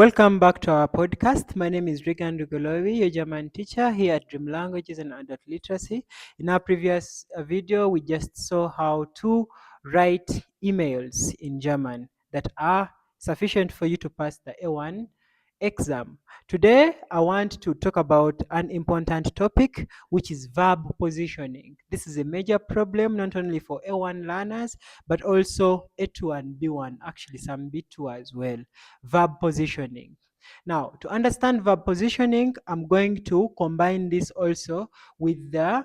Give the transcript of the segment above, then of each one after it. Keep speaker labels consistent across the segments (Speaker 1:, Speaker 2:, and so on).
Speaker 1: Welcome back to our podcast. My name is Regan Rugolovi, your German teacher here at Dream Languages and Adult Literacy. In our previous video, we just saw how to write emails in German that are sufficient for you to pass the A1 exam. Today, I want to talk about an important topic, which is verb positioning. This is a major problem not only for A1 learners, but also A2 and B1, actually some B2 as well. Verb positioning. Now, to understand verb positioning, I'm going to combine this also with the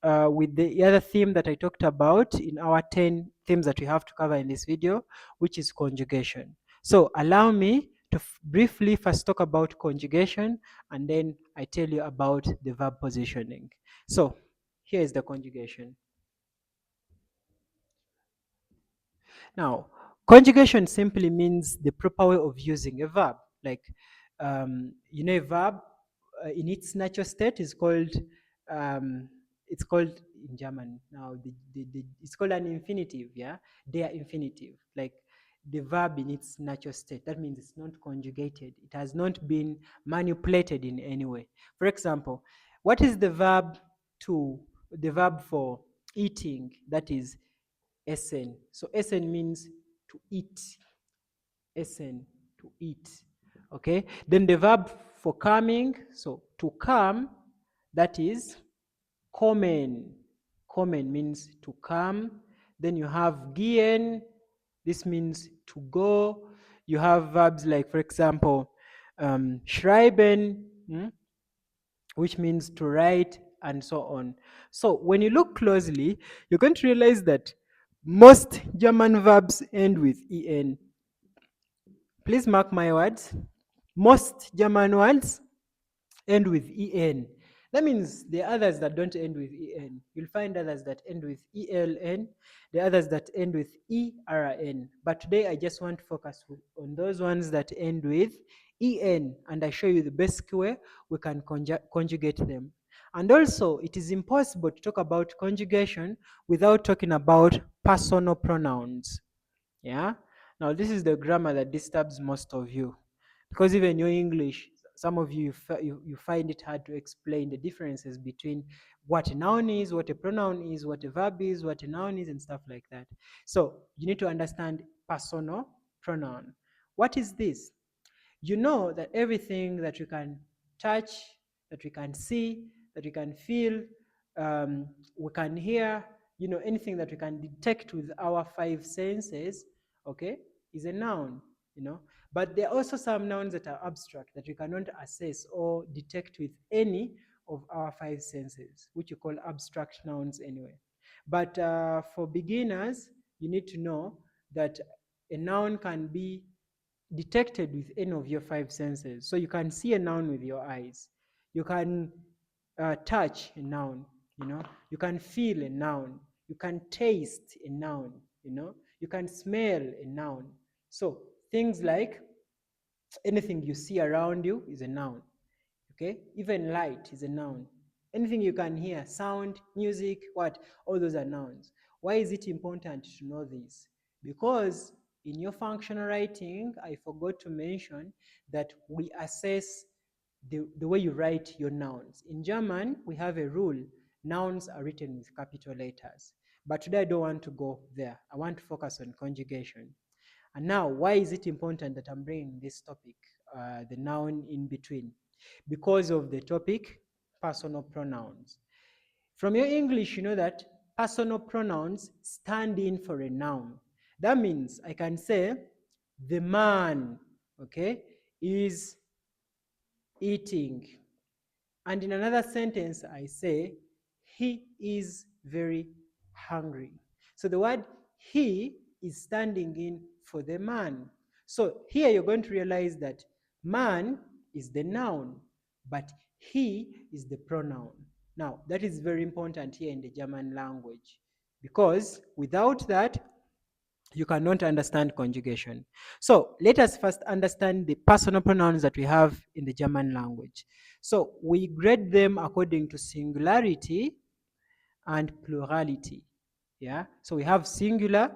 Speaker 1: other theme that I talked about in our 10 themes that we have to cover in this video, which is conjugation. So allow me to briefly first talk about conjugation, and then I tell you about the verb positioning. So here is the conjugation. Now, conjugation simply means the proper way of using a verb. Like, a verb in its natural state is called, it's called in German now, it's called an infinitive, yeah? Der infinitive, like the verb in its natural state. That means it's not conjugated. It has not been manipulated in any way. For example, what is the verb for eating? That is essen. So essen means to eat. Essen, to eat. Okay. Then the verb for coming, so to come, that is kommen. Kommen means to come. Then you have gehen. This means to go. You have verbs like, for example, schreiben, which means to write, and so on. So when you look closely, you're going to realize that most German verbs end with en. Please mark my words. Most German words end with en. That means the others that don't end with en. You'll find others that end with eln, the others that end with ern. But today I just want to focus on those ones that end with en, and I show you the best way we can conjugate them. And also, it is impossible to talk about conjugation without talking about personal pronouns. Yeah. Now, this is the grammar that disturbs most of you, because even your English, some of you you find it hard to explain the differences between what a noun is, what a pronoun is, what a verb is, what a noun is, and stuff like that. So you need to understand personal pronoun. What is this? You know that everything that you can touch, that we can see, that we can feel, we can hear, anything that we can detect with our five senses, okay, is a noun, But there are also some nouns that are abstract that we cannot assess or detect with any of our five senses, which you call abstract nouns anyway. But for beginners, you need to know that a noun can be detected with any of your five senses. So you can see a noun with your eyes. You can touch a noun, You can feel a noun. You can taste a noun, You can smell a noun. So things like anything you see around you is a noun, okay? Even light is a noun. Anything you can hear, sound, music, what? All those are nouns. Why is it important to know this? Because in your functional writing, I forgot to mention that we assess the way you write your nouns. In German, we have a rule. Nouns are written with capital letters. But today I don't want to go there. I want to focus on conjugation. And now, why is it important that I'm bringing this topic, the noun in between? Because of the topic, personal pronouns. From your English, you know that personal pronouns stand in for a noun. That means I can say, the man, okay, is eating. And in another sentence, I say, he is very hungry. So the word he is standing in for the man. So here you're going to realize that man is the noun, but he is the pronoun. Now, that is very important here in the German language, because without that, you cannot understand conjugation. So let us first understand the personal pronouns that we have in the German language. So we grade them according to singularity and plurality. Yeah. So we have singular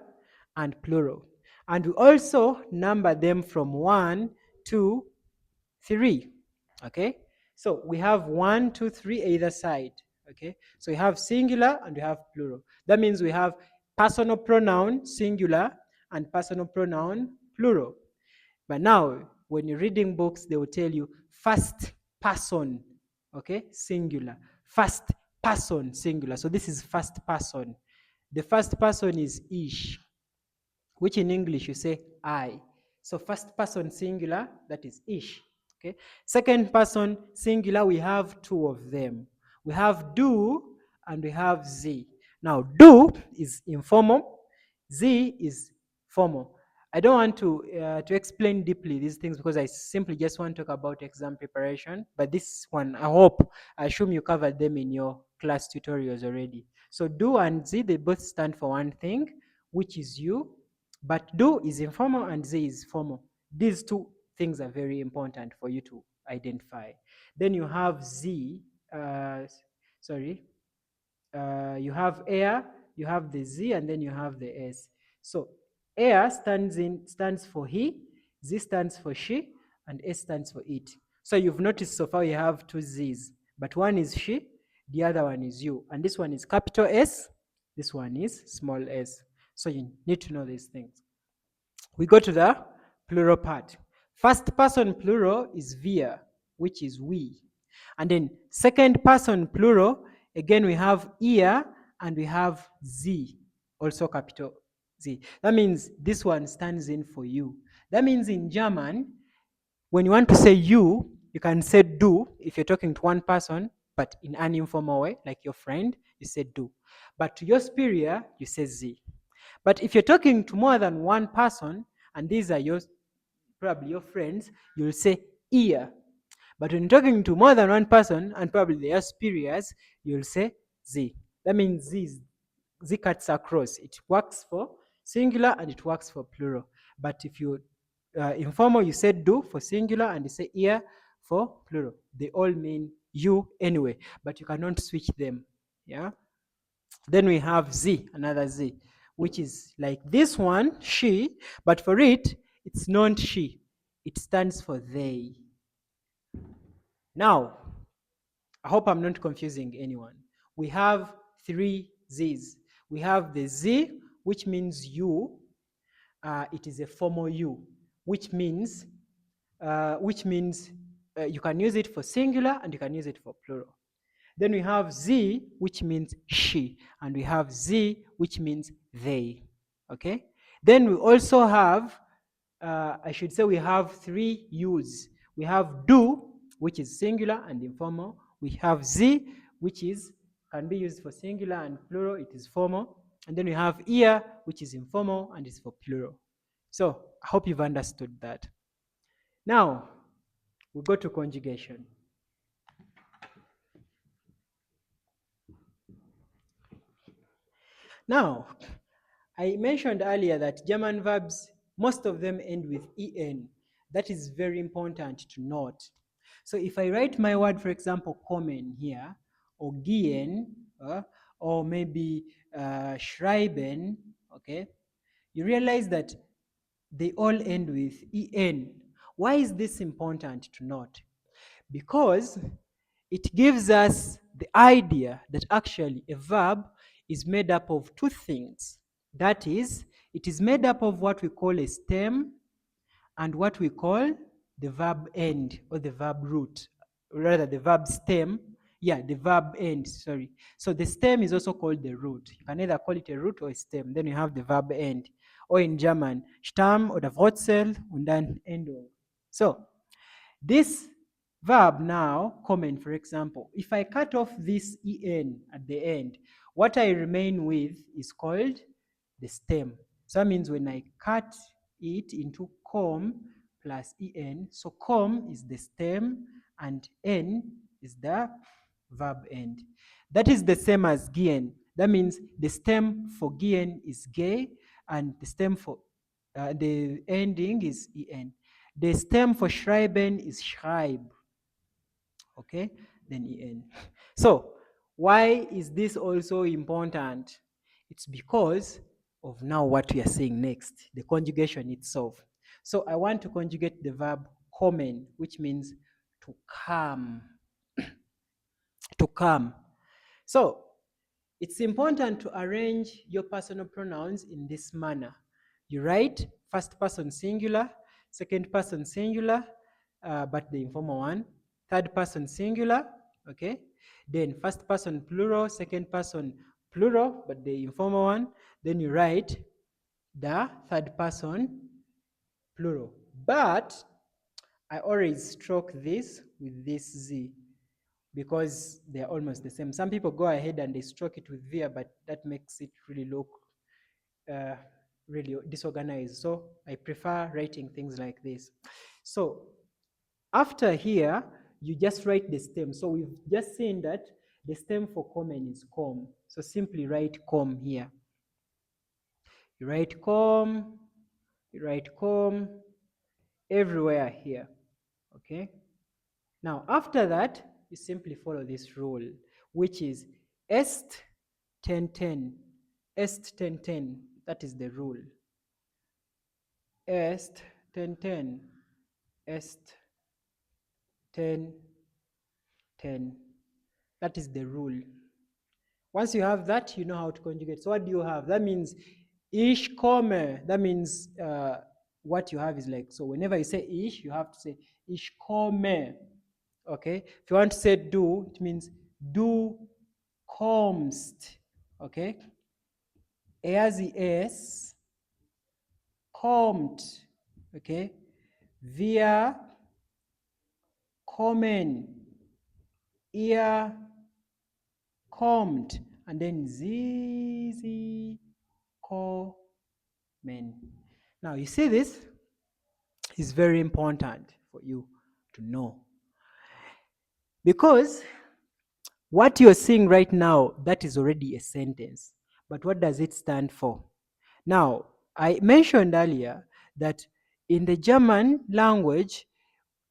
Speaker 1: and plural. And we also number them from 1 to three. Okay, so we have one, two, three either side. Okay, so we have singular and we have plural. That means we have personal pronoun singular and personal pronoun plural. But now, when you're reading books, they will tell you first person, okay, singular. First person, singular. So this is first person. The first person is ish, which in English you say I. So first person singular, that is ish. Okay. Second person singular, we have two of them. We have do and we have z. Now do is informal, z is formal. I don't want to explain deeply these things because I simply just want to talk about exam preparation. But this one, I assume you covered them in your class tutorials already. So do and z, they both stand for one thing, which is you. But do is informal and z is formal. These two things are very important for you to identify. Then you have z, uh, sorry, you have air, you have the z, and then you have the s. So air stands for he, z stands for she, and s stands for it. So you've noticed so far you have two z's, but one is she, the other one is you, and this one is capital S, this one is small s. So you need to know these things. We go to the plural part. First person plural is via, which is we. And then second person plural, again we have ear and we have z, also capital Z. That means this one stands in for you. That means in German, when you want to say you can say du if you're talking to one person, but in an informal way, like your friend, you say du. But to your superior, you say z. But if you're talking to more than one person, and these are probably your friends, you'll say ear. But when you're talking to more than one person, and probably their superiors, you'll say z. That means z cuts across. It works for singular and it works for plural. But if you informal, you say do for singular and you say ear for plural. They all mean you anyway, but you cannot switch them. Yeah. Then we have Z, another Z, which is like this one, she, but for it, it's not she. It stands for they. Now, I hope I'm not confusing anyone. We have three Z's. We have the Z, which means you. It is a formal you, which means you can use it for singular and you can use it for plural. Then we have Z, which means she, and we have Z, which means they. Okay? Then we also have, I should say, we have three U's. We have do, which is singular and informal. We have Z, which can be used for singular and plural, it is formal. And then we have ear, which is informal and is for plural. So I hope you've understood that. Now, we go to conjugation. Now, I mentioned earlier that German verbs, most of them end with en. That is very important to note. So if I write my word, for example, kommen here, or gehen, or maybe schreiben, okay, you realize that they all end with en. Why is this important to note? Because it gives us the idea that actually a verb is made up of two things. That is, it is made up of what we call a stem and what we call the verb end or the verb root. Rather, the verb stem. Yeah, the verb end, sorry. So the stem is also called the root. You can either call it a root or a stem. Then you have the verb end. Or in German, Stamm oder Wurzel und dann Endung. So this verb now, kommen, for example, if I cut off this en at the end, what I remain with is called the stem. So that means when I cut it into com plus en, so com is the stem and n is the verb end. That is the same as gehen. That means the stem for gehen is ge and the stem for the ending is en. The stem for schreiben is schreib. Okay, then en. So why is this also important? It's because of now what we are saying next, the conjugation itself. So I want to conjugate the verb kommen, which means to come, to come. So it's important to arrange your personal pronouns in this manner. You write first person singular, second person singular, but the informal one, third person singular, okay? Then first person plural, second person plural, but the informal one. Then you write the third person plural. But I always stroke this with this Z because they're almost the same. Some people go ahead and they stroke it with via, but that makes it really look uh, really disorganized. So I prefer writing things like this. So after here, you just write the stem. So we've just seen that the stem for kommen is com. So simply write com here. You write com, you write com everywhere here, okay? Now, after that, you simply follow this rule, which is est 10-10. Est 10-10, that is the rule. Est 10-10. Est 10-10. That is the rule. Once you have that, you know how to conjugate. So what do you have? That means ich komme. That means what you have is like, so whenever you say ich, you have to say ich komme. Okay? If you want to say du, it means du kommst. Okay? Er, sie, es kommt. Okay? Wir kommen. Ihr kommt. And then sie kommen. Now, you see this is very important for you to know. Because what you're seeing right now, that is already a sentence. But what does it stand for? Now, I mentioned earlier that in the German language,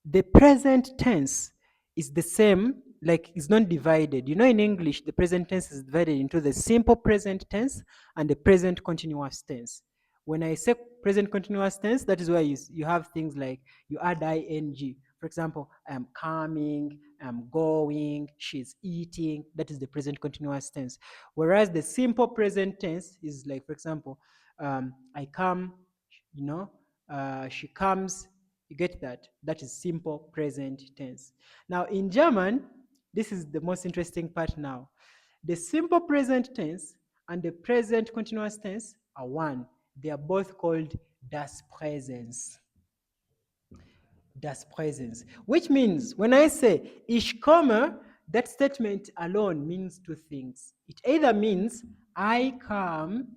Speaker 1: the present tense is the same, like it's not divided. You know, in English, the present tense is divided into the simple present tense and the present continuous tense. When I say present continuous tense, that is where you have things like you add ing. For example, I'm coming, I'm going, she's eating. That is the present continuous tense. Whereas the simple present tense is like, for example, I come, you know, she comes. You get that? That is simple present tense. Now, in German, this is the most interesting part now. The simple present tense and the present continuous tense are one. They are both called das Präsens. Das Präsens, which means when I say ich komme, that statement alone means two things. It either means I come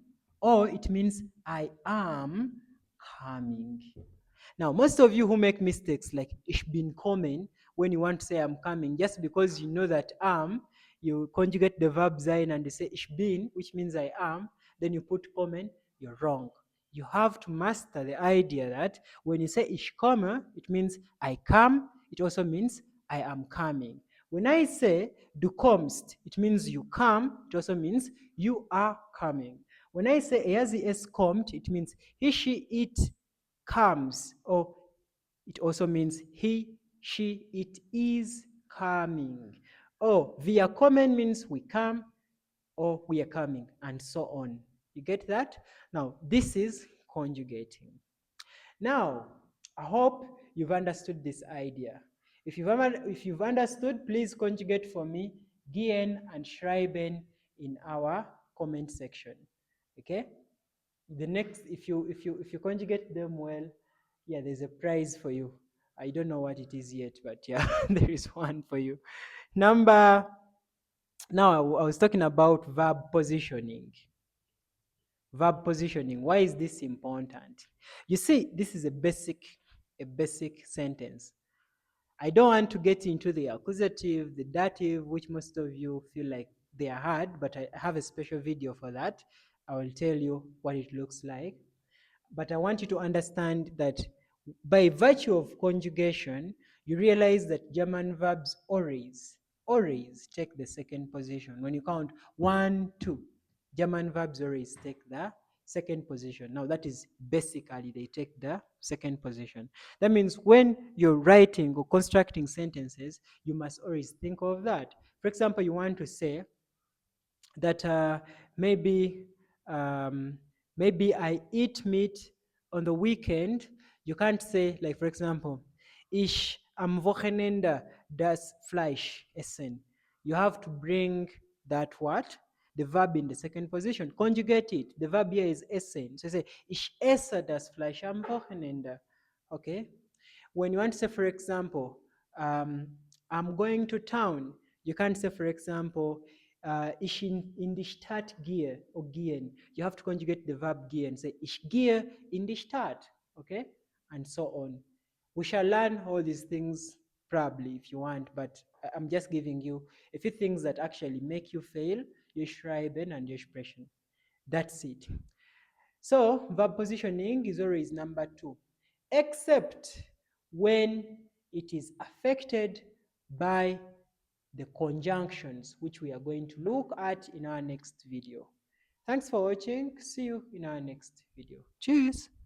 Speaker 1: or it means I am coming. Now, most of you who make mistakes like ich bin kommen, when you want to say I'm coming, just because you know that am, you conjugate the verb sein and you say ich bin, which means I am, then you put kommen, you're wrong. You have to master the idea that when you say ich komme, it means I come, it also means I am coming. When I say du kommst, it means you come, it also means you are coming. When I say er, sie, es kommt, it means he, she, it comes, or it also means he, she, it is coming. Or wir kommen means we come or we are coming, and so on. You get that? Now, this is conjugating. Now, I hope you've understood this idea. If you've understood, please conjugate for me gehen and schreiben in our comment section. Okay? The next, if you conjugate them well, yeah, there's a prize for you. I don't know what it is yet, but yeah, there is one for you. Now I was talking about verb positioning. Verb positioning. Why is this important? You see, this is a basic sentence. I don't want to get into the accusative, the dative, which most of you feel like they are hard, but I have a special video for that. I will tell you what it looks like. But I want you to understand that by virtue of conjugation, you realize that German verbs always take the second position. When you count 1, 2, German verbs always take the second position. Now that is basically they take the second position. That means when you're writing or constructing sentences, you must always think of that. For example, you want to say that maybe um, maybe I eat meat on the weekend. You can't say, like, for example, ich am Wochenende das Fleisch essen. You have to bring that what? The verb in the second position. Conjugate it. The verb here is essen. So say, ich esse das Fleisch am Wochenende. Okay? When you want to say, for example, I'm going to town, you can't say, for example, ich in die Stadt gehe or gehen. You have to conjugate the verb gehe and say, ich gehe in die Stadt, okay? And so on. We shall learn all these things probably if you want, but I'm just giving you a few things that actually make you fail your schreiben and your sprechen. That's it. So verb positioning is always number 2, except when it is affected by the conjunctions, which we are going to look at in our next video. Thanks for watching. See you in our next video. Cheers.